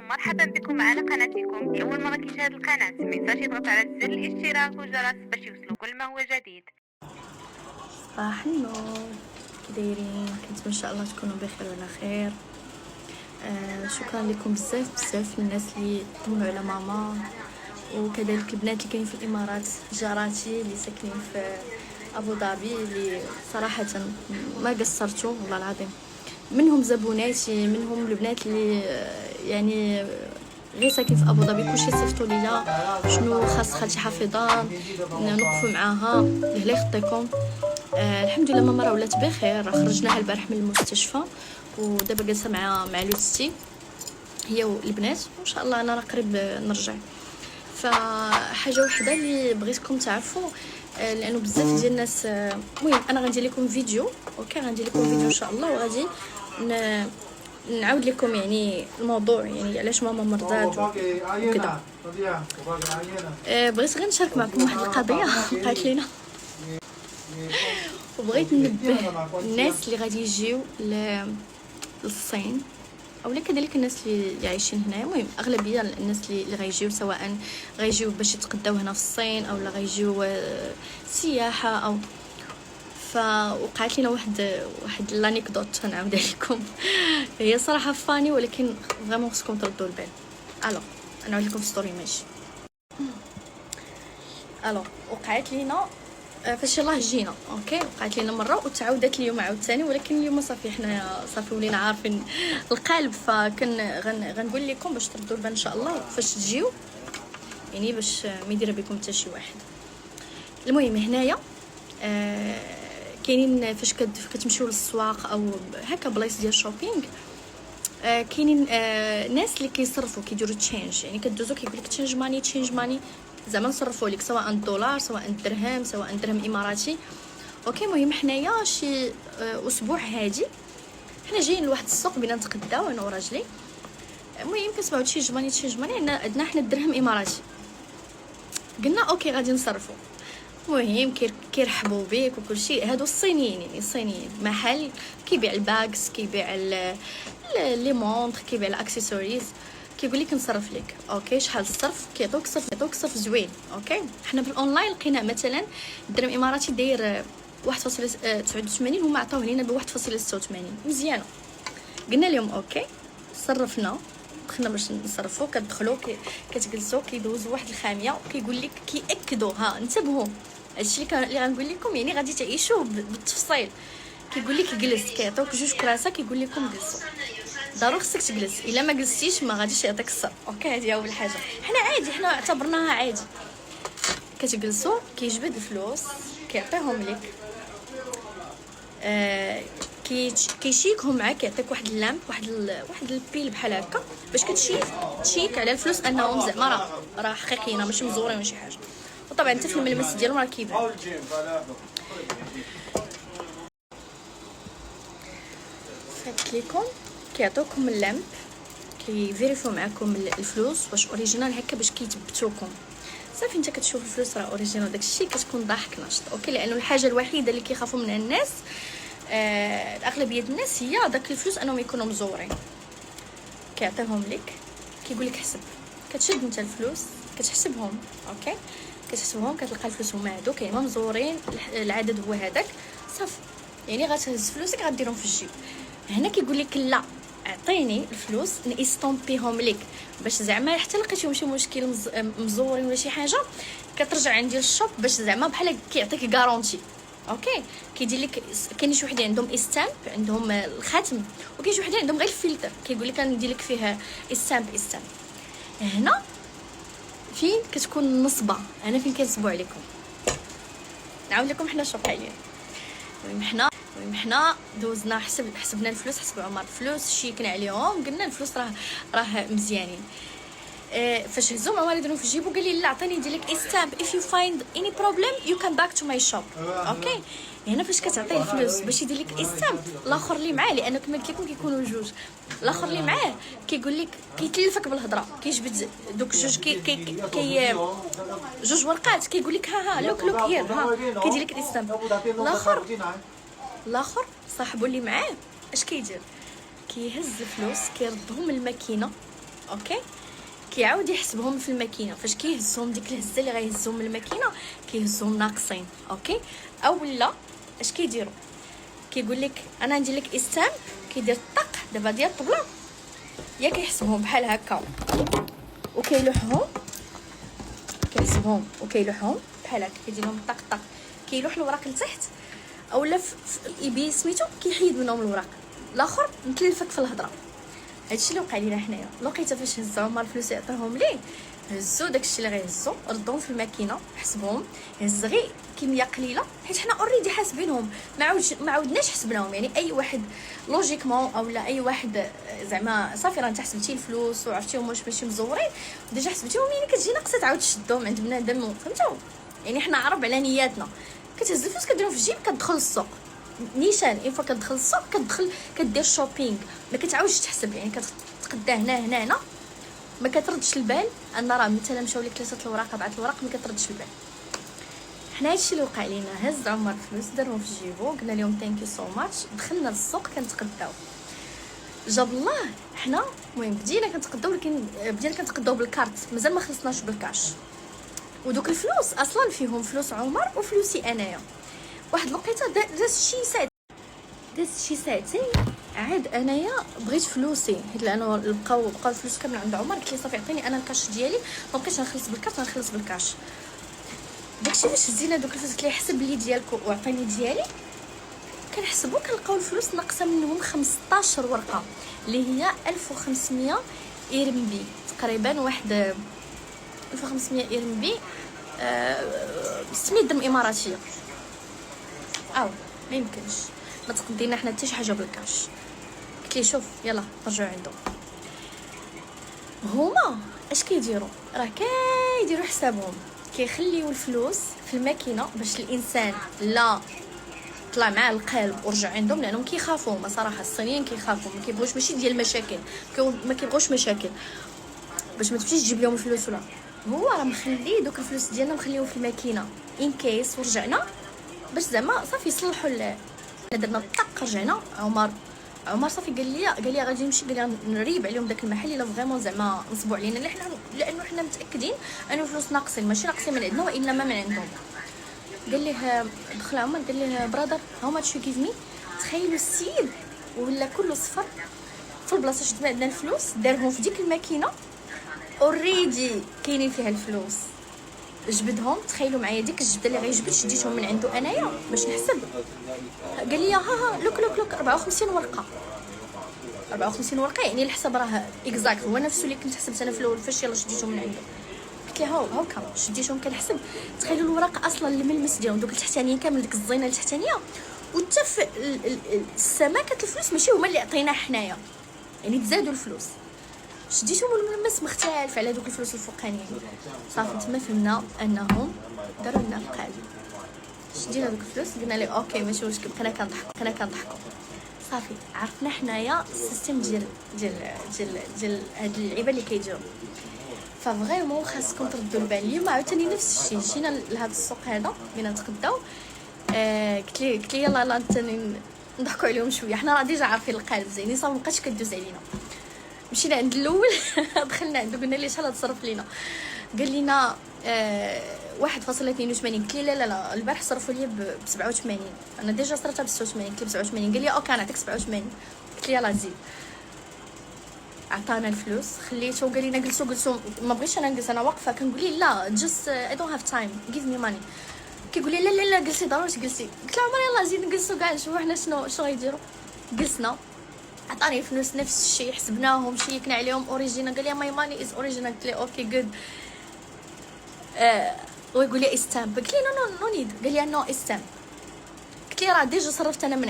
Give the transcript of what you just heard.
مرحبا بكم على قناتكم. لأول مرة كيشاهد القناة ما ينساش يضغط على زر الاشتراك والجرس باش يوصلوا كل ما هو جديد. صباح النور، كي دايرين؟ كنتمنى ان شاء الله تكونوا بخير وعلى خير. شكرا لكم بزاف بزاف الناس اللي طمنوا على ماما، وكذلك البنات اللي كاينين في الامارات، جاراتي اللي ساكنين في ابو ظبي، اللي صراحه ما قصرتوا والله العظيم. منهم زبوناتي، منهم البنات اللي يعني غير ساكن في ابو ظبي، كلشي صيفطوا ليا شنو خاص خالتي حفيظه نوقفوا معاها الله يخطيكم. الحمد لله ماما راه ولات بخير، خرجناها البارح من المستشفى ودابا جالسه مع لوتستي هي والبنات، وان شاء الله انا قريب نرجع. فحاجه وحده اللي بغيتكم تعرفوا، لانه بزاف ديال الناس، المهم انا غندير لكم فيديو، اوكي غندير لكم فيديو ان شاء الله، وغادي نعاود لكم يعني الموضوع، يعني علاش ماما مرضات وكذا. بغيت غير نشارك معكم واحد القضيه وقعت لينا، وبغيت ننبه الناس اللي غادي يجيو للصين، او كذلك الناس اللي عايشين هنا. المهم اغلبيه الناس اللي غيجيو، سواء غيجيو باش يتقداو هنا في الصين او لا غيجيو سياحه او. فوقعت لنا واحد لانيكدوت نعاودها لكم. هي صراحه فاني، ولكن فريمون خصكم تردوا البال. الو نعاود لكم ستوري ماشي. الو وقعت لينا فاش يلاه جينا، اوكي وقعت لينا مره وتعاودت اليوم عاوتاني، ولكن اليوم صافي حنا صافي ولينا عارفين القلب. فكن غنقول لكم باش تردوا البال ان شاء الله فاش تجيو، يعني باش ما يدير بكم حتى شي واحد. المهم هنايا كاينين فاش كتمشيو للسواق او هكا بلايص ديال شوبينغ، كاينين ناس اللي كيصرفوا كيديروا تشينج، يعني كدوزو كيقول لك تشينج ماني زعما نصرفوا لك سواء الدولار سواء الدرهم سواء درهم اماراتي، اوكي. المهم حنايا شي اسبوع هادي حنا جايين لواحد السوق بينا نتقداو انا وراجلي. المهم كنسمعوا تشينج ماني عندنا حنا الدرهم اماراتي، قلنا اوكي غادي نصرفوا. المهم كيرحبوا بيك وكل شيء. هادو الصينيين، يعني الصينيين محل كيبيع الباكس، كيبيع لي مونطر، كيبيع الاكسسوارز، كيقول لك نصرف لك اوكي شحال الصرف، كيعطوك صرف زوين. اوكي حنا بالاونلاين لقينا مثلا الدرهم الاماراتي داير 1.89، هما عطاوه لينا ب 1.86 مزيانه. قلنا لهم اوكي صرفنا، دخلنا باش نصرفوا. كتدخلوا كتجلسوا كيدوزوا واحد الخاميه وكيقول لك كياكدوا ها انتبهوا هادشي اللي غنقول لكم، يعني غادي تعيشوه بالتفصيل. كيقول لك جلس، كيعطوك جوج كراسه كيقول لكم جلسوا، ضروري خصك تجلس، الا ما جلستيش ما غاديش يعطيك الصرف. اوكي هذه اول حاجه، حنا عادي حنا اعتبرناها عادي. كتجلسوا كيجبد الفلوس كيعطيهم لك، كيشيكهم معاك، يعطيك واحد اللامب، واحد البيل بحال هكا باش تشيك على الفلوس انهم زعما راه حقيقيين ماشي مزورين ولا شي حاجه. وطبعا انت في الملمس ديالهم راه كيبان. فهمت لكم كيعطوكم اللامب، كيفيريفيو معكم الفلوس واش اوريجينال هكا باش كيثبتوكم. صافي انت كتشوف الفلوس راه اوريجينال داكشي، كتكون ضاحك ناشط. اوكي لانه الحاجه الوحيده اللي كيخافوا منها الناس، اغلبيه الناس، هي داك الفلوس انهم يكونوا مزورين. كيعطيهم لك كيقول لك حسب، كتشد انت الفلوس كتحسبهم. اوكي كتحسبهم كتلقى الفلوس هما هادو كاينين مزورين، العدد هو هذاك صافي، يعني غتهز فلوسك غديرهم في الجيب. هنا كيقول لك لا اعطيني الفلوس نستومبيهم لك، باش زعما حتى لقيتيهم شي مشكل مزورين ولا شي حاجه كترجع عندي للشوب، باش زعما بحال كيعطيك غارونتي. اوكي كيدير لك. كاين شي وحدين عندهم استامب، عندهم الختم، وكاين شي وحدين عندهم غير الفلتر، كيقول لك ندير لك فيه استامب. هنا فين كتكون النصبه، انا فين كنصبوا عليكم. نعاود لكم حنا شوقيين. حنا دوزنا حسبنا الفلوس، حسب عمر الفلوس، شيكنا عليهم، قلنا الفلوس راه مزيانين. فاش هزوا عمر يديروا في جيبو قال لي لا عطيني ندير لك استامب if you find any problem you come back to my shop. اوكي هنا فاش كتعطيه الفلوس باش يدير لك استامب، الاخر اللي معاه، لانه كما قلت لكم كيكونوا جوج، الاخر اللي معاه كيقول لك كيتلفك بالهضره، كيجبد دوك جوج جوج ورقات، كيقول لك ها لوك هير، ها كيدير لك الاستامب. الاخر صاحبو اللي معاه اش كيدير، كيهز الفلوس كيردهم الماكينه اوكي. كيعاود يحسبهم في الماكينه، فاش كيهزهم ديك الهزه اللي غيهزهم من الماكينه كيهزهم ناقصين. اوكي. اولا اش كيديروا؟ كيقول لك انا ندير لك استام، كيدير طق دابا ديال الطبله، يا كيحسبهم بحال هكا وكيلوحهم، كيحسبهم وكيلوحهم بحال هكا، كيديرهم طق طق، كيلوح الوراق لتحت، اولا في سميتو كيحيد منهم الوراق. الاخر مكلفك في الهضره. هادشي اللي وقع لينا حنايا. لقيته فاش هز عمر الفلوس يعطيهم ليه، هزو داكشي اللي غيهزو ردهم في الماكينه، حسبهم، هز غير كميه قليله، حيت حنا اوريدي حاسبينهم، ما عاودناش حسبناهم. يعني اي واحد لوجيكمون اولا اي واحد زعما صافي راه انت حسبتي الفلوس وعرفتيهم واش ماشي مزورين ديجا حسبتيهم، يعني كتجي ناقصه تعاود تشدهم عند بنادم، فهمتوا؟ يعني حنا عرب على نياتنا. كتهز الفلوس كديرهم في الجيب، كتدخل السوق نيشان، اين فوا كتدخل السوق كدير شوبينغ، ما كتعاودش تحسب. يعني كتقدا هنا ما كتردش البال ان راه مثلا مشاو لك 3 الوراق 4 الوراق، ما كتردش البال. حنا هادشي اللي وقع لينا، هز عمر الفلوس دارهم في جيبو، قلنا لهم ثانك يو سو ماتش، دخلنا للسوق كنتقداو، جاب الله حنا المهم بدينا كنتقداو، ولكن بدينا كنتقداو بالكارت، مازال ما خلصناش بالكاش. ودوك الفلوس اصلا فيهم فلوس عمر وفلوسي انايا. واحد الوقيته داز شي ساعتين عاد انايا بغيت فلوسي، حيت لانه بقاو الفلوس كامل عند عمر. قلت لي صافي عطيني انا الكاش ديالي، ما بقيتش نخلص بالكارت، نخلص بالكاش. داكشي فاش هزينا دوك الفلوس، قلت لي حسب لي ديالك وعطيني ديالي، كنحسبوا كنلقاو الفلوس ناقصه منهم 15 ورقه اللي هي 1500 ايرمبي تقريبا، واحد 1500 ايرمبي 600 درهم اماراتيه. ما يمكنش ما تقدينا حنا حتى شي حاجه بالكاش. قلت لي شوف يلا رجعوا عندهم. هما اش كيديروا؟ راه كيديروا حسابهم، كيخليو الفلوس في الماكينه باش الانسان لا طلع مع القلب ورجع عندهم، لانهم كيخافوا. هما صراحه الصينيين كيخافوا، ما كيبغوش ماشي ديال المشاكل، ما كيبغوش مشاكل باش ما تمشيش تجيب لهم الفلوس. ولا هو راه مخلي دوك الفلوس ديالنا مخليهم في الماكينه ان كيس ورجعنا باش زعما صافي يصلحوا درنا طق رجعنا. عمر صافي قال لي غادي نمشي، قال لي نريب عليهم داك المحل الا فريمون زعما نصبوا علينا، لانه حنا متاكدين ان الفلوس ناقصين، ماشي ناقصين من عندنا وانما من عندهم. قال ليه دخل عمر قال ليه برادر هاو ماتش يو جيف مي. تخيلوا السيد ولا كله صفر في البلاصه شد عندنا الفلوس، دارهم في ديك الماكينه اوريدي كاينين فيها الفلوس، جبدهم. تخيلوا معايا ديك الجبده اللي غيجبد شديتهم من عنده انايا باش نحسب. قال لي ها لوك 54 ورقه 54 ورقه، يعني الحساب راه اكزاكت هو نفسه اللي كنت حسبت انا في الاول فاش يلا شديتهم من عنده. قلت له هاكا شديتهم كنحسب. تخيلوا الورق اصلا الملمس ديالهم دوك التحتانيين كامل، ديك الزينه التحتانيه وحتى في السماء كانت الفلوس ماشي هما اللي عطينا حنايا، يعني تزادوا الفلوس. شديتهم الملمس مختلف على دوك الفلوس الفوقانيين. صافي تما فهمنا انهم داروا لنا القلب. شدينا دوك الفلوس قلنا لي اوكي ماشي مشكل، بقينا كنضحكوا صافي. عرفنا حنايا السيستم ديال هاد اللعيبه اللي كيديروا، ففريمون خاصكم تردوا البال. اليوم عاوتاني نفس الشيء، جينا لهذا السوق هذا بينا نتغداو. قلت لي يلا ثاني نضحكوا عليهم شويه، حنا راه ديجا عارفين القالب زينين، صافي مابقاتش كدوز علينا. مشينا عند الاول دخلنا عنده قلنا ليه شحال تصرف لينا، قال لنا 1.82. قلت لي لا البارح صرفوا لي ب 87، انا ديجا صرفتها ب 86. قلت له 87، قال لي اوكي نعطيك 87. قلت لي يلا زيد. عطانا الفلوس خليته، قال لنا جلسوا. ما بغيتش انا نجلس، انا واقفه كنقول ليه لا جست اي دونت هاف تايم جيف مي ماني. كيقول لي لا جلسي ضروري جلسي. قلت له عمر يلا زيد نجلسوا كاع نشوفوا حنا شنو غيديروا. جلسنا عطاني فلوس نفس الشيء، حسبناهم شيكنا عليهم اوريجينال. قال لي ماي ماني از اوريجينال. قلت لي اوكي جود. ويقول لي استامب. قلت لي نو نيد. قال لي نو استامب. قلت لي راه ديجا صرفت انا من